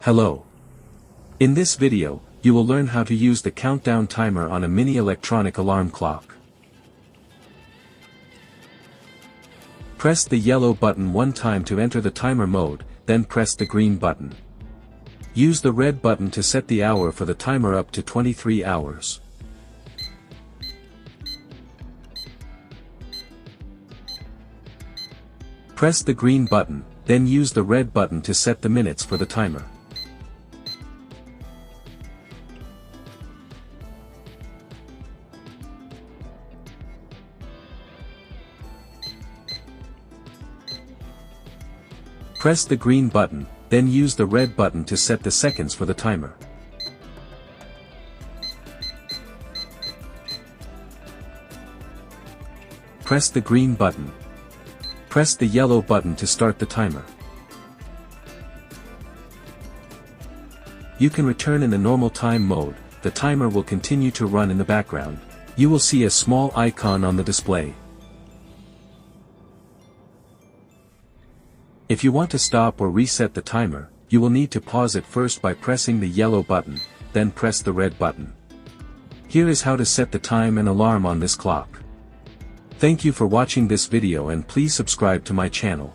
Hello. In this video, you will learn how to use the countdown timer on a mini electronic alarm clock. Press the yellow button one time to enter the timer mode, then press the green button. Use the red button to set the hour for the timer up to 23 hours. Press the green button, then use the red button to set the minutes for the timer. Press the green button, then use the red button to set the seconds for the timer. Press the green button. Press the yellow button to start the timer. You can return in the normal time mode. The timer will continue to run in the background. You will see a small icon on the display. If you want to stop or reset the timer, you will need to pause it first by pressing the yellow button, then press the red button. Here is how to set the time and alarm on this clock. Thank you for watching this video and please subscribe to my channel.